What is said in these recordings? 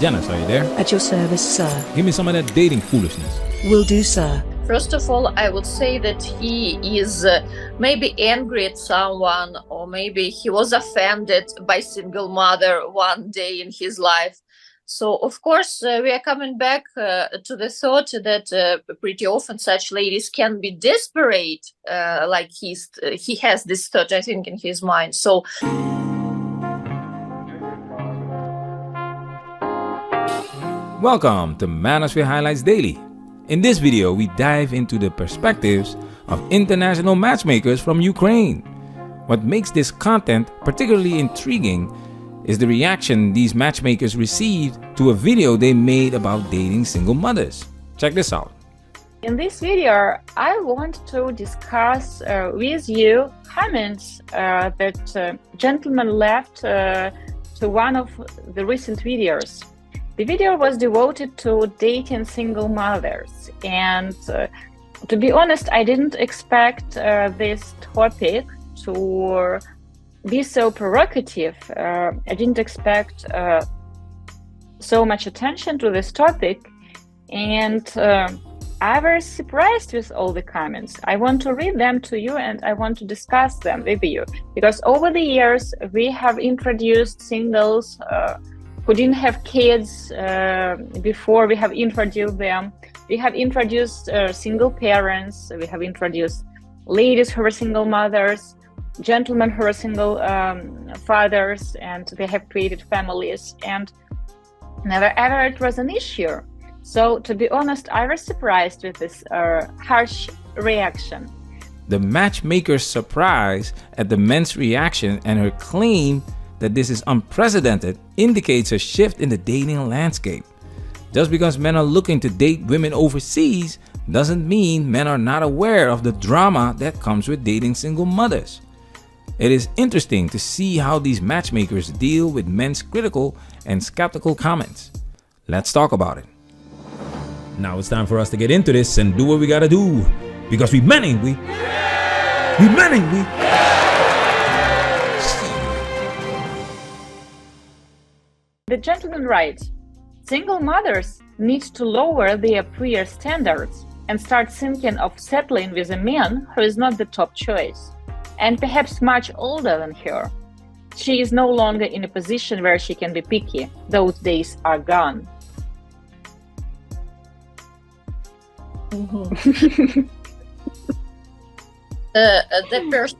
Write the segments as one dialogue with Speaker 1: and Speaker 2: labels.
Speaker 1: Janice, are you there?
Speaker 2: At your service, sir.
Speaker 1: Give me some of that dating foolishness.
Speaker 2: Will do, sir.
Speaker 3: First of all, I would say that he is maybe angry at someone, or maybe he was offended by single mother one day in his life. So, of course, we are coming back to the thought that pretty often such ladies can be desperate, like he has this thought, I think, in his mind. So.
Speaker 1: Welcome to Manosphere Highlights Daily. In this video, we dive into the perspectives of international matchmakers from Ukraine. What makes this content particularly intriguing is the reaction these matchmakers received to a video they made about dating single mothers. Check this out.
Speaker 4: In this video, I want to discuss with you comments that gentleman left to one of the recent videos. The video was devoted to dating single mothers, and to be honest, I didn't expect this topic to be so provocative. I didn't expect so much attention to this topic, and I was surprised with all the comments. I want to read them to you and I want to discuss them with you, because over the years we have introduced singles who didn't have kids before. We have introduced them. We have introduced single parents. We have introduced ladies who are single mothers, gentlemen who are single fathers, and they have created families, and never ever it was an issue. So to be honest, I was surprised with this harsh reaction.
Speaker 1: The matchmaker's surprise at the men's reaction and her claim that this is unprecedented indicates a shift in the dating landscape. Just because men are looking to date women overseas doesn't mean men are not aware of the drama that comes with dating single mothers. It is interesting to see how these matchmakers deal with men's critical and skeptical comments. Let's talk about it. Now it's time for us to get into this and do what we gotta do, because we men, ain't we? We men, ain't we?
Speaker 4: The gentleman writes, single mothers need to lower their prior standards and start thinking of settling with a man who is not the top choice, and perhaps much older than her. She is no longer in a position where she can be picky. Those days are gone.
Speaker 3: The person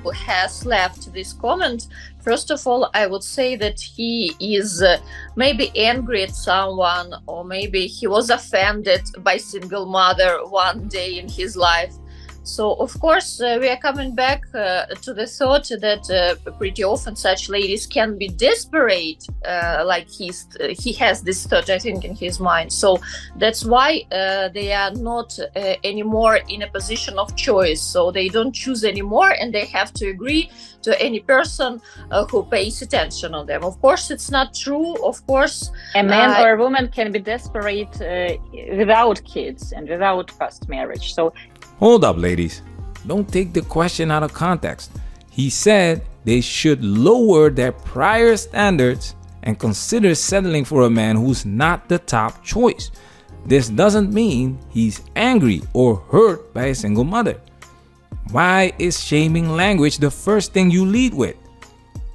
Speaker 3: who has left this comment, first of all, I would say that he is maybe angry at someone, or maybe he was offended by single mother one day in his life. So, of course, we are coming back to the thought that pretty often such ladies can be desperate, like he has this thought, I think, in his mind. So that's why they are not anymore in a position of choice. So they don't choose anymore, and they have to agree to any person who pays attention on them. Of course, it's not true. Of course,
Speaker 4: a man or a woman can be desperate without kids and without past marriage. So.
Speaker 1: Hold up, ladies. Don't take the question out of context. He said they should lower their prior standards and consider settling for a man who's not the top choice. This doesn't mean he's angry or hurt by a single mother. Why is shaming language the first thing you lead with?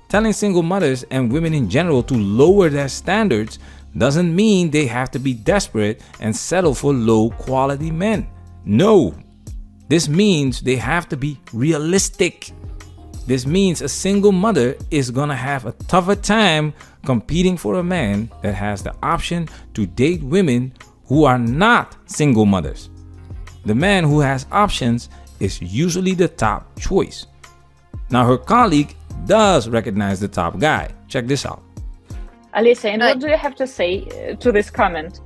Speaker 1: Telling single mothers and women in general to lower their standards doesn't mean they have to be desperate and settle for low quality men. No. This means they have to be realistic. This means a single mother is gonna have a tougher time competing for a man that has the option to date women who are not single mothers. The man who has options is usually the top choice. Now, her colleague does recognize the top guy. Check this out.
Speaker 4: Alisa, and what do you have to say to this comment?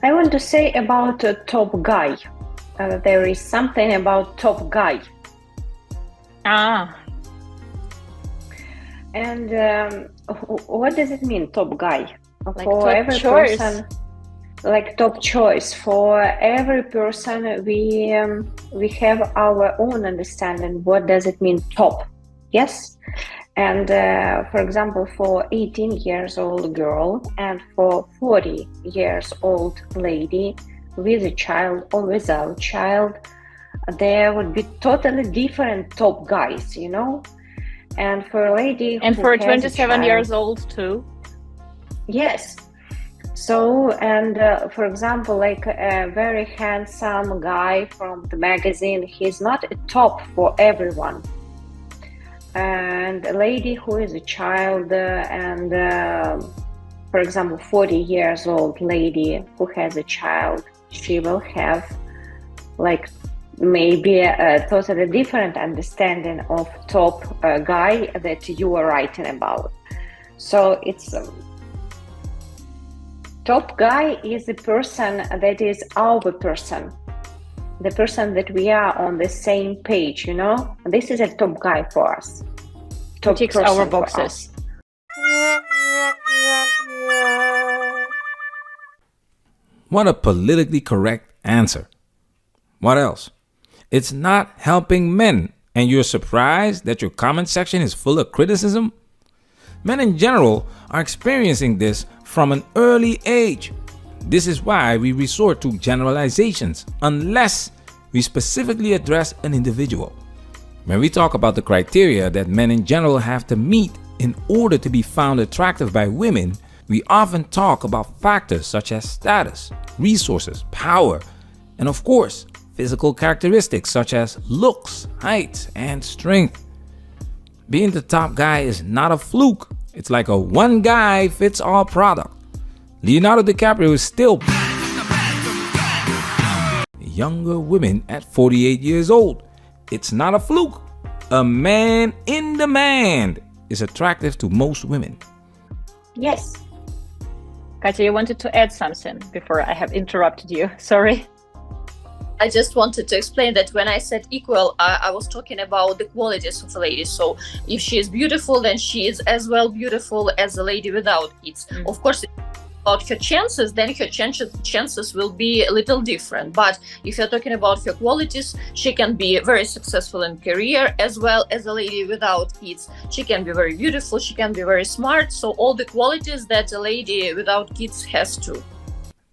Speaker 5: I want to say about a top guy. There is something about top guy. And what does it mean, top guy?
Speaker 4: Like
Speaker 5: for
Speaker 4: top
Speaker 5: every
Speaker 4: choice.
Speaker 5: person, like top choice. For every person, we have our own understanding. What does it mean, top? Yes. And for example, for 18 years old girl and for 40 years old lady with a child or without child, there would be totally different top guys, you know. And for a lady
Speaker 4: And
Speaker 5: who
Speaker 4: for
Speaker 5: has a
Speaker 4: 27
Speaker 5: child,
Speaker 4: years old too.
Speaker 5: yes. So, and for example, like a very handsome guy from the magazine, he's not a top for everyone. And a lady who is a child and for example 40 years old lady who has a child, she will have like maybe a totally different understanding of top guy that you are writing about. So it's top guy is the person that is our person, the person that we are on the same page, you know. This is a top guy for us.
Speaker 4: Who ticks
Speaker 5: person
Speaker 4: our
Speaker 5: for us.
Speaker 4: boxes.
Speaker 1: What a politically correct answer. What else? It's not helping men, and you're surprised that your comment section is full of criticism? Men in general are experiencing this from an early age. This is why we resort to generalizations unless we specifically address an individual. When we talk about the criteria that men in general have to meet in order to be found attractive by women, we often talk about factors such as status, resources, power, and of course, physical characteristics such as looks, height, and strength. Being the top guy is not a fluke. It's like a one guy fits all product. Leonardo DiCaprio is still younger women at 48 years old. It's not a fluke. A man in demand is attractive to most women.
Speaker 5: Yes.
Speaker 4: Katya, you wanted to add something before I have interrupted you. Sorry.
Speaker 3: I just wanted to explain that when I said equal, I was talking about the qualities of a lady. So if she is beautiful, then she is as well beautiful as a lady without kids. Of course, about her chances, then her chances will be a little different. But if you're talking about her qualities, she can be very successful in career as well as a lady without kids. She can be very beautiful, she can be very smart. So all the qualities that a lady without kids has too.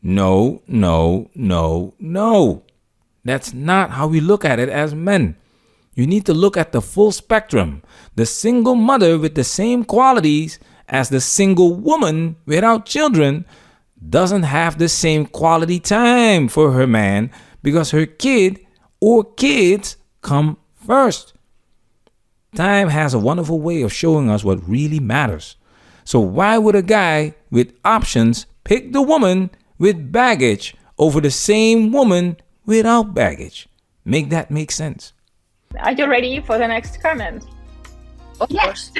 Speaker 1: No, no, no, no. That's not how we look at it as men. You need to look at the full spectrum. The single mother with the same qualities as the single woman without children doesn't have the same quality time for her man because her kid or kids come first. Time has a wonderful way of showing us what really matters. So why would a guy with options pick the woman with baggage over the same woman without baggage? Make that make sense.
Speaker 4: Are you ready for the next comment?
Speaker 3: Of course.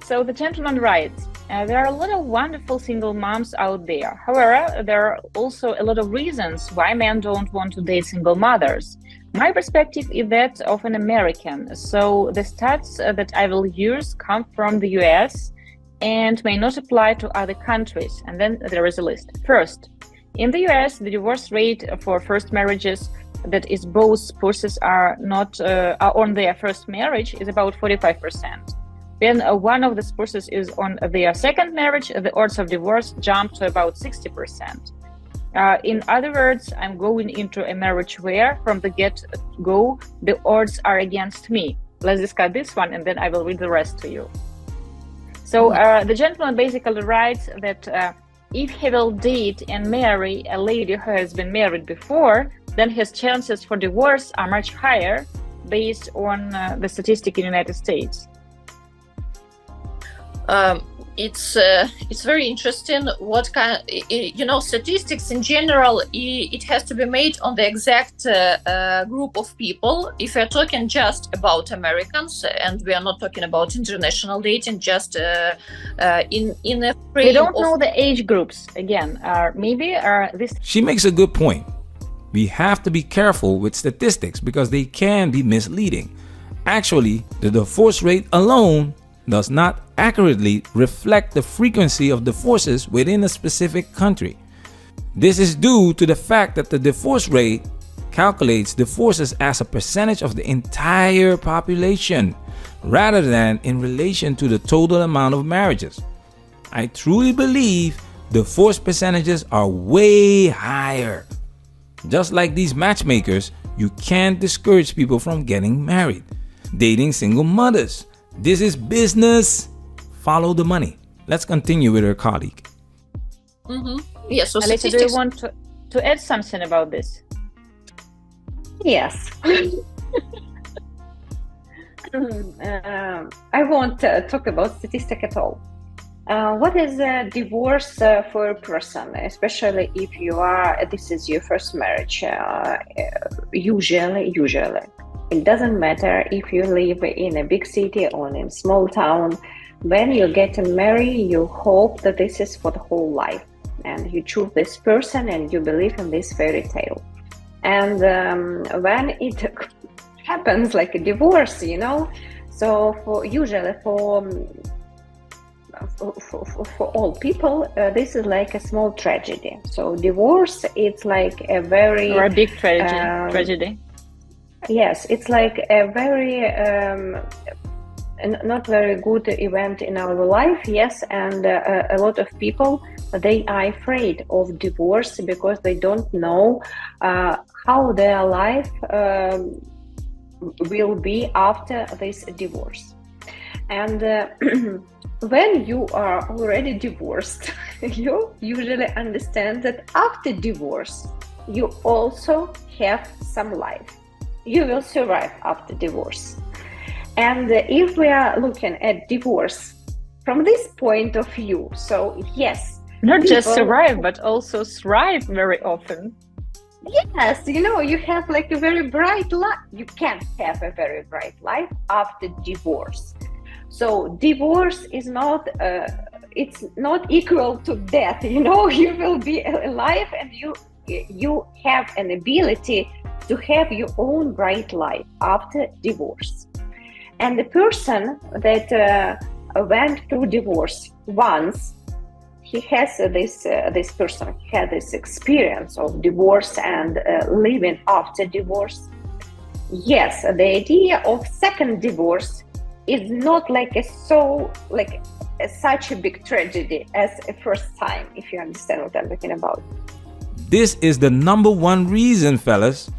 Speaker 4: So the gentleman writes, there are a lot of wonderful single moms out there. However, there are also a lot of reasons why men don't want to date single mothers. My perspective is that of an American. So the stats that I will use come from the US and may not apply to other countries. And then there is a list. First, in the US, the divorce rate for first marriages, that is both spouses are not are on their first marriage, is about 45%. When one of the spouses is on their second marriage, the odds of divorce jump to about 60%. In other words, I'm going into a marriage where, from the get-go, the odds are against me. Let's discuss this one, and then I will read the rest to you. So the gentleman basically writes that if he will date and marry a lady who has been married before, then his chances for divorce are much higher based on the statistic in the United States.
Speaker 3: It's very interesting what kind, statistics in general, it has to be made on the exact group of people. If we're talking just about Americans, and we are not talking about international dating, just in a frame.
Speaker 4: We don't know the age groups again. This.
Speaker 1: She makes a good point. We have to be careful with statistics because they can be misleading. Actually, the divorce rate alone does not accurately reflect the frequency of divorces within a specific country. This is due to the fact that the divorce rate calculates divorces as a percentage of the entire population. rather than in relation to the total amount of marriages. I truly believe divorce percentages are way higher. Just like these matchmakers, you can't discourage people from getting married. Dating single mothers. This is business. Follow the money. Let's continue with our colleague.
Speaker 3: Yes, so
Speaker 4: Alisa, do
Speaker 3: statistics.
Speaker 4: you want to add something about this?
Speaker 5: Yes. I won't talk about statistic at all. What is a divorce for a person, especially if this is your first marriage? Usually, it doesn't matter if you live in a big city or in a small town. When you get married, you hope that this is for the whole life, and you choose this person and you believe in this fairy tale. And when it happens like a divorce, so usually for all people, this is like a small tragedy. So divorce, it's like a very
Speaker 4: Or a big tragedy.
Speaker 5: Yes, it's like a very not very good event in our life. Yes, and a lot of people, they are afraid of divorce because they don't know how their life will be after this divorce. And when you are already divorced, you usually understand that after divorce, you also have some life. You will survive after divorce. And if we are looking at divorce from this point of view, so yes.
Speaker 4: Not just survive, but also thrive very often.
Speaker 5: Yes, you have like a very bright life. You can have a very bright life after divorce. So divorce is not, it's not equal to death. You will be alive and you have an ability to have your own bright life after divorce. And the person that went through divorce once, he has this person had this experience of divorce and living after divorce. Yes, the idea of second divorce is not like such a big tragedy as a first time, if you understand what I'm talking about.
Speaker 1: This is the number one reason, fellas.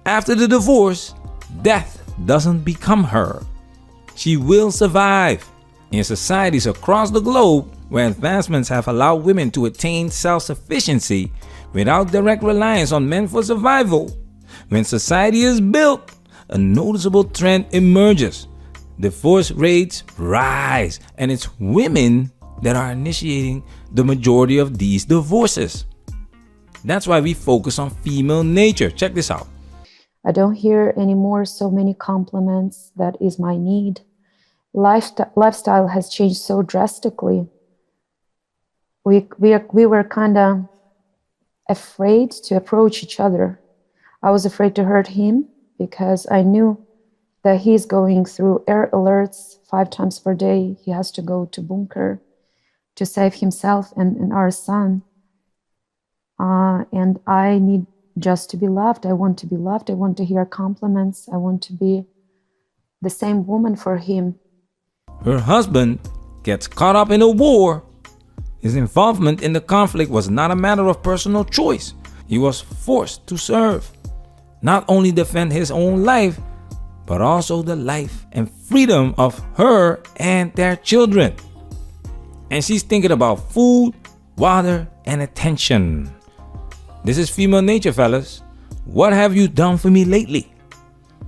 Speaker 1: After the divorce, death doesn't become her. She will survive. In societies across the globe where advancements have allowed women to attain self-sufficiency without direct reliance on men for survival, when society is built, a noticeable trend emerges. Divorce rates rise, and it's women that are initiating the majority of these divorces. That's why we focus on female nature. Check this out.
Speaker 6: I don't hear anymore so many compliments. That is my need. Lifestyle has changed so drastically. We were kind of afraid to approach each other. I was afraid to hurt him because I knew that he's going through air alerts 5 times per day. He has to go to bunker to save himself and our son. And I need just to be loved. I want to be loved. I want to hear compliments. I want to be the same woman for him.
Speaker 1: Her husband gets caught up in a war. His involvement in the conflict was not a matter of personal choice. He was forced to serve, not only defend his own life, but also the life and freedom of her and their children. And she's thinking about food, water, and attention. This is female nature, fellas. What have you done for me lately?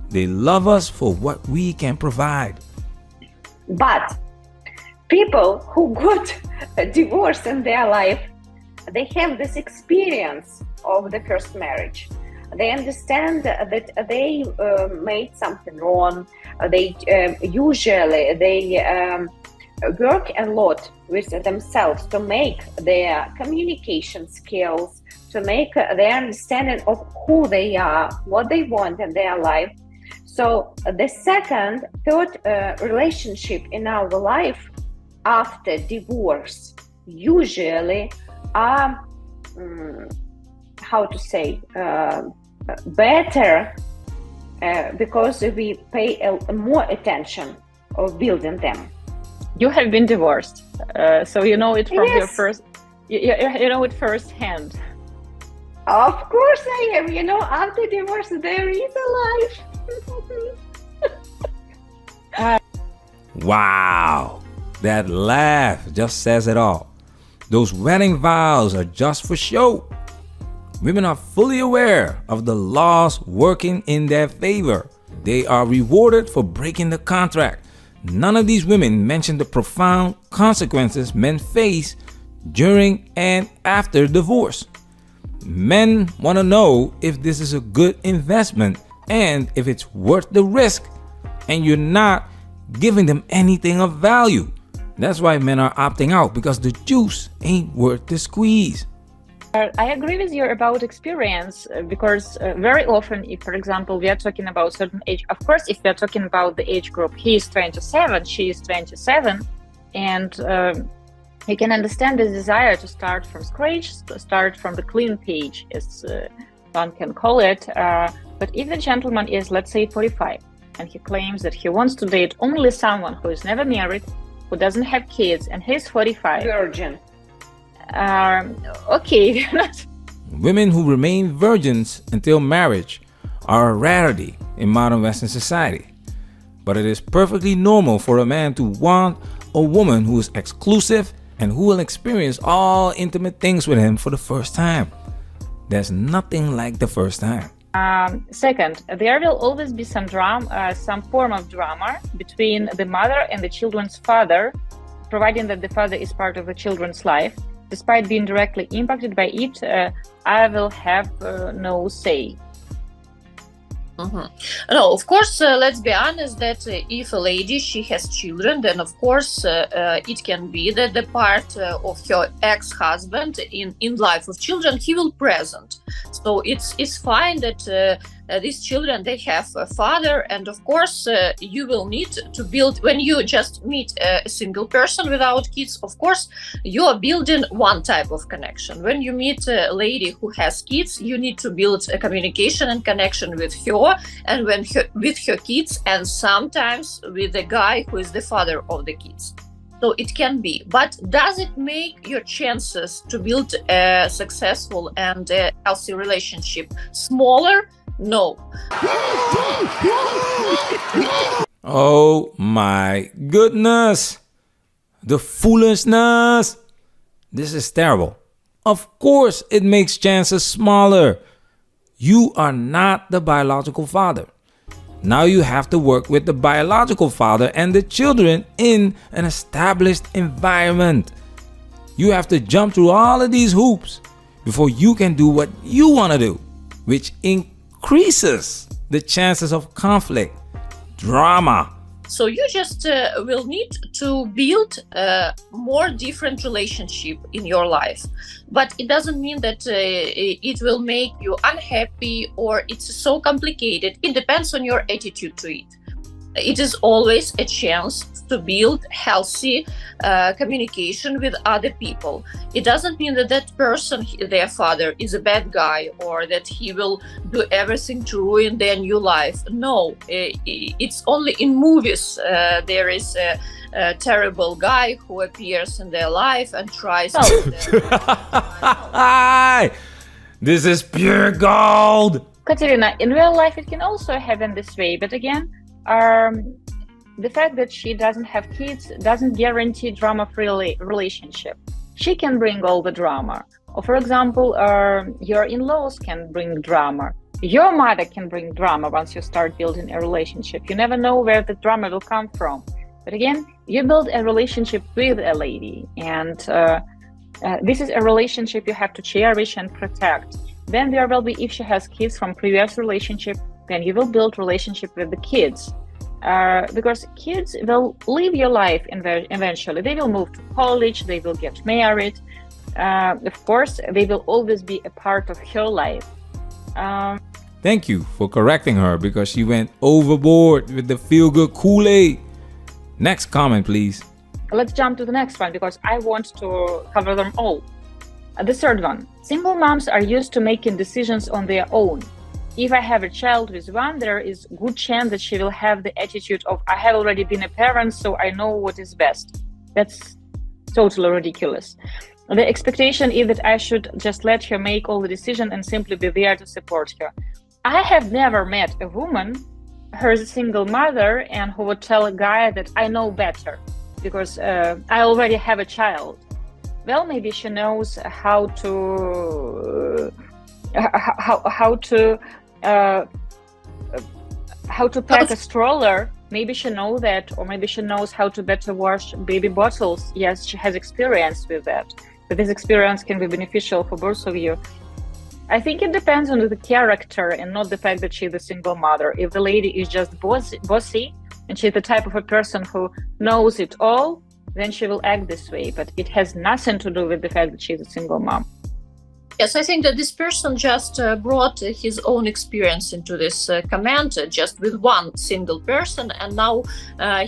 Speaker 1: They love us for what we can provide.
Speaker 5: But people who got a divorce in their life, they have this experience of the first marriage. They understand that they made something wrong. They work a lot with themselves to make their communication skills, to make their understanding of who they are, what they want in their life. So the second, third relationship in our life after divorce usually are, better because we pay more attention of building them.
Speaker 4: You have been divorced, so you know it from your
Speaker 5: Yes.
Speaker 4: first. You know it firsthand.
Speaker 5: Of course I am. After divorce, there is a life.
Speaker 1: Wow, that laugh just says it all. Those wedding vows are just for show. Women are fully aware of the laws working in their favor. They are rewarded for breaking the contract. None of these women mention the profound consequences men face during and after divorce. Men want to know if this is a good investment and if it's worth the risk, and you're not giving them anything of value. That's why men are opting out, because the juice ain't worth the squeeze.
Speaker 4: I agree with you about experience, because very often, if, for example, we are talking about certain age, of course, if we are talking about the age group, he is 27, she is 27, and you can understand the desire to start from scratch, to start from the clean page, as one can call it. But if the gentleman is, let's say, 45, and he claims that he wants to date only someone who is never married, who doesn't have kids, and he's 45.
Speaker 5: Virgin.
Speaker 4: Okay.
Speaker 1: Women who remain virgins until marriage are a rarity in modern Western society. But it is perfectly normal for a man to want a woman who is exclusive and who will experience all intimate things with him for the first time. There's nothing like the first time.
Speaker 4: Second, there will always be some drama, some form of drama between the mother and the children's father, providing that the father is part of the children's life. Despite being directly impacted by it, I will have no say.
Speaker 3: No, of course, let's be honest that if a lady, she has children, then of course it can be that the part of her ex-husband in life of children, he will present. So it's fine that these children, they have a father, and of course you will need to build, when you just meet a single person without kids, of course you are building one type of connection. When you meet a lady who has kids, you need to build a communication and connection with her, and with her kids, and sometimes with the guy who is the father of the kids. So it can be, but does it make your chances to build a successful and a healthy relationship smaller? No.
Speaker 1: Oh my goodness! The foolishness! This is terrible. Of course it makes chances smaller. You are not the biological father. Now you have to work with the biological father and the children in an established environment. You have to jump through all of these hoops before you can do what you want to do, which increases the chances of conflict, drama.
Speaker 3: So you just will need to build a more different relationship in your life. But it doesn't mean that it will make you unhappy or it's so complicated. It depends on your attitude to it. It is always a chance to build healthy communication with other people. It doesn't mean that that person, their father, is a bad guy or that he will do everything to ruin their new life. No, it's only in movies there is a terrible guy who appears in their life and tries to...
Speaker 1: This is pure gold!
Speaker 4: Katerina, in real life it can also happen this way, but again, the fact that she doesn't have kids doesn't guarantee drama-free relationship. She can bring all the drama. Or for example, your in-laws can bring drama. Your mother can bring drama once you start building a relationship. You never know where the drama will come from. But again, you build a relationship with a lady, and this is a relationship you have to cherish and protect. Then there will be, if she has kids from previous relationship, then you will build relationship with the kids. Because kids will live your life eventually. They will move to college, they will get married. Of course, they will always be a part of her life.
Speaker 1: Thank you for correcting her, because she went overboard with the feel-good Kool-Aid. Next comment, please.
Speaker 4: Let's jump to the next one, because I want to cover them all. The third one. Single moms are used to making decisions on their own. if I have a child with one, there is good chance that she will have the attitude of, I have already been a parent, so I know what is best. That's totally ridiculous. The expectation is that I should just let her make all the decisions and simply be there to support her. I have never met a woman who is a single mother and who would tell a guy that I know better because I already have a child. Well, maybe she knows how to pack a stroller. Maybe she knows that, or maybe she knows how to better wash baby bottles. Yes, she has experience with that. But this experience can be beneficial for both of you. I think it depends on the character and not the fact that she's a single mother. If the lady is just bossy and she's the type of a person who knows it all, then she will act this way. But it has nothing to do with the fact that she's a single mom.
Speaker 3: Yes, I think that this person just brought his own experience into this comment just with one single person, and now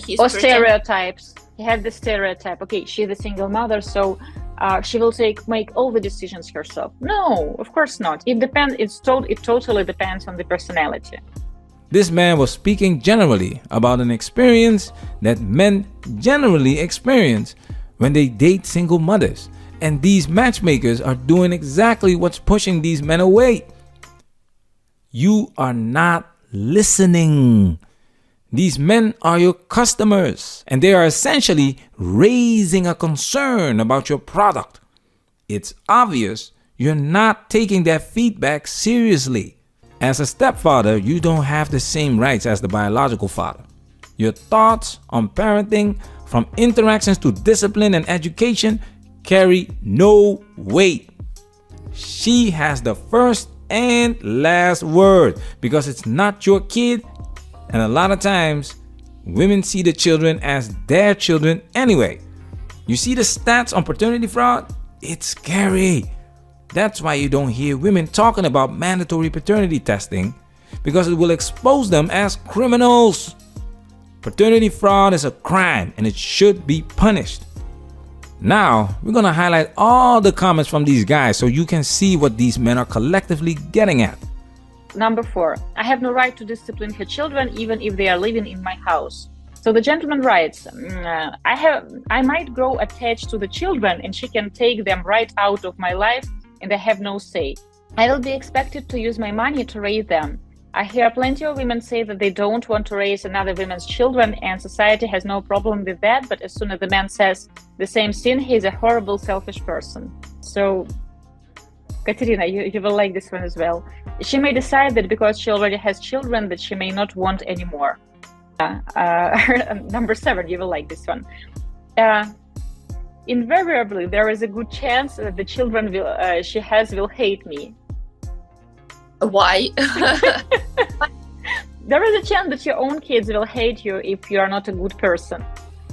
Speaker 3: he's...
Speaker 4: Or stereotypes. He had the stereotype, okay, she's a single mother, so she will make all the decisions herself. No, of course not. It totally depends on the personality.
Speaker 1: This man was speaking generally about an experience that men generally experience when they date single mothers. And these matchmakers are doing exactly what's pushing these men away. You are not listening. These men are your customers, and they are essentially raising a concern about your product. It's obvious you're not taking that feedback seriously. As a stepfather, you don't have the same rights as the biological father. Your thoughts on parenting, from interactions to discipline and education, carry no weight. She has the first and last word because it's not your kid, and a lot of times women see the children as their children anyway. You see the stats on paternity fraud? It's scary. That's why you don't hear women talking about mandatory paternity testing, because it will expose them as criminals. Paternity fraud is a crime and it should be punished. Now, we're going to highlight all the comments from these guys so you can see what these men are collectively getting at.
Speaker 4: Number 4, I have no right to discipline her children even if they are living in my house. So the gentleman writes, I might grow attached to the children and she can take them right out of my life and I have no say. I will be expected to use my money to raise them. I hear plenty of women say that they don't want to raise another woman's children and society has no problem with that, but as soon as the man says the same thing, he's a horrible, selfish person. So, Katerina, you will like this one as well. She may decide that because she already has children that she may not want anymore. Number 7, you will like this one. Invariably, there is a good chance that the children she has will hate me.
Speaker 3: Why?
Speaker 4: There is a chance that your own kids will hate you if you are not a good person.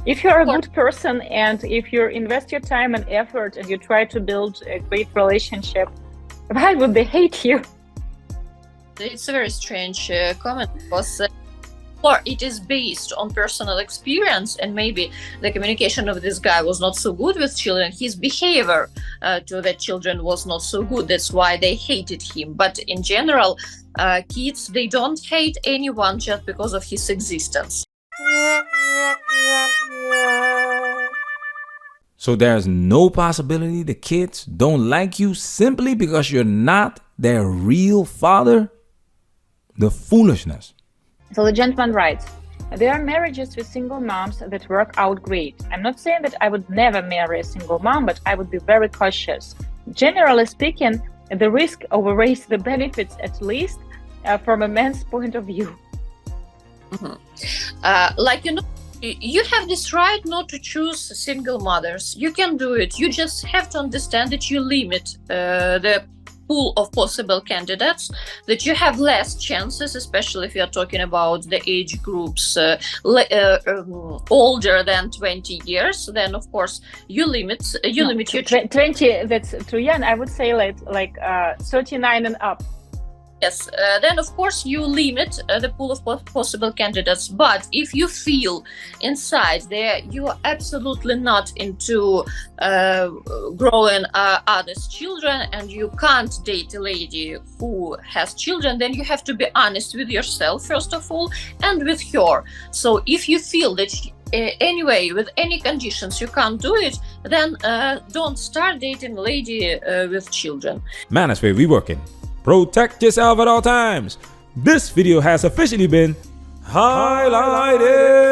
Speaker 4: If you are a good person and if you invest your time and effort and you try to build a great relationship, why would they hate you?
Speaker 3: It's a very strange comment because or it is based on personal experience, and maybe the communication of this guy was not so good with children. His behavior to the children was not so good. That's why they hated him. But in general, kids, they don't hate anyone just because of his existence.
Speaker 1: So there's no possibility the kids don't like you simply because you're not their real father? The foolishness.
Speaker 4: So the gentleman writes, there are marriages with single moms that work out great. I'm not saying that I would never marry a single mom, but I would be very cautious. Generally speaking, the risk outweighs the benefits, at least from a man's point of view.
Speaker 3: Mm-hmm. You have this right not to choose single mothers. You can do it. You just have to understand that you limit the pool of possible candidates, that you have less chances, especially if you're talking about the age groups older than 20 years. Then, of course, you limit your
Speaker 4: 20. That's too young. I would say like 39 and up.
Speaker 3: Yes, then of course you limit the pool of possible candidates. But if you feel inside there you are absolutely not into growing others' children, and you can't date a lady who has children, then you have to be honest with yourself first of all, and with her. So if you feel that anyway, with any conditions you can't do it, then don't start dating a lady with children.
Speaker 1: Manosphere reworking. Protect yourself at all times. This video has officially been highlighted.